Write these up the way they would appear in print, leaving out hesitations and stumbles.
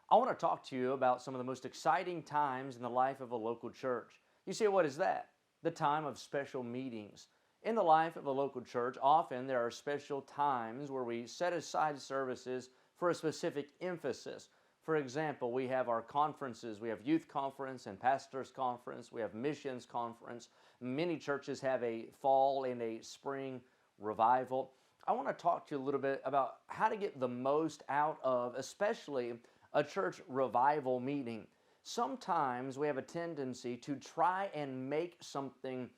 I want to talk to you about some of the most exciting times in the life of a local church. You say, what is that? The time of special meetings. In the life of a local church, often there are special times where we set aside services for a specific emphasis. For example, we have our conferences. We have youth conference and pastors conference. We have missions conference. Many churches have a fall and a spring revival. I want to talk to you a little bit about how to get the most out of, especially a church revival meeting. Sometimes we have a tendency to try and make something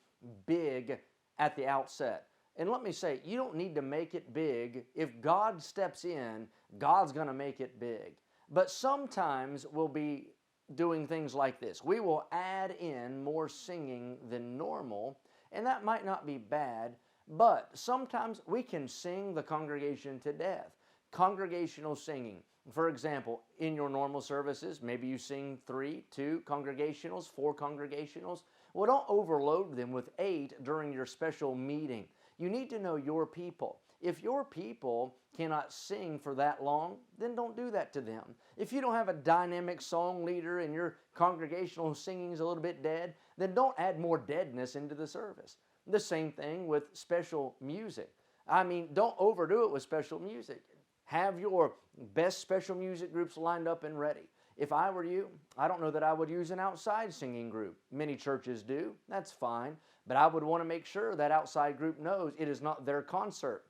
big at the outset. And let me say, you don't need to make it big. If God steps in, God's going to make it big. But sometimes we'll be doing things like this. We will add in more singing than normal, and that might not be bad, but sometimes we can sing the congregation to death. Congregational singing. For example, in your normal services, maybe you sing 3, 2 congregationals, 4 congregationals. Well, don't overload them with 8 during your special meeting. You need to know your people. If your people cannot sing for that long, then don't do that to them. If you don't have a dynamic song leader and your congregational singing is a little bit dead, then don't add more deadness into the service. The same thing with special music. Don't overdo it with special music. Have your best special music groups lined up and ready. If I were you, I don't know that I would use an outside singing group. Many churches do. That's fine. But I would want to make sure that outside group knows it is not their concert.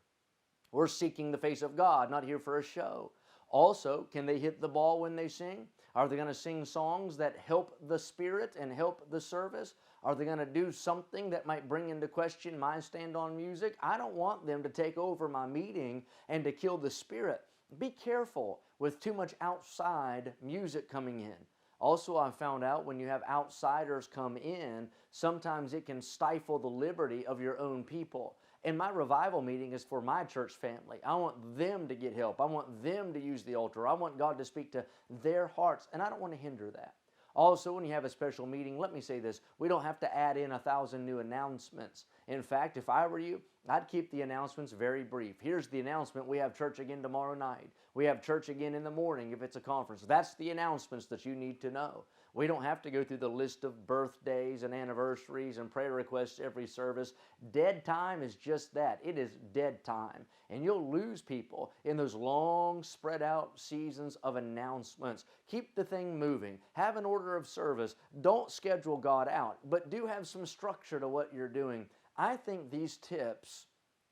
We're seeking the face of God, not here for a show. Also, can they hit the ball when they sing? Are they going to sing songs that help the spirit and help the service? Are they going to do something that might bring into question my stand on music? I don't want them to take over my meeting and to kill the spirit. Be careful with too much outside music coming in. Also, I found out when you have outsiders come in, sometimes it can stifle the liberty of your own people. And my revival meeting is for my church family. I want them to get help. I want them to use the altar. I want God to speak to their hearts, and I don't want to hinder that. Also, when you have a special meeting, let me say this, we don't have to add in 1,000 new announcements. In fact, if I were you, I'd keep the announcements very brief. Here's the announcement: we have church again tomorrow night. We have church again in the morning if it's a conference. That's the announcements that you need to know. We don't have to go through the list of birthdays and anniversaries and prayer requests every service. Dead time is just that. It is dead time. And you'll lose people in those long spread out seasons of announcements. Keep the thing moving. Have an order of service. Don't schedule God out, but do have some structure to what you're doing. I think these tips,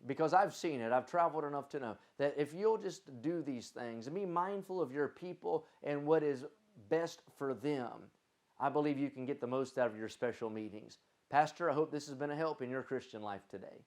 because I've seen it, I've traveled enough to know that if you'll just do these things and be mindful of your people and what is best for them, I believe you can get the most out of your special meetings. Pastor, I hope this has been a help in your Christian life today.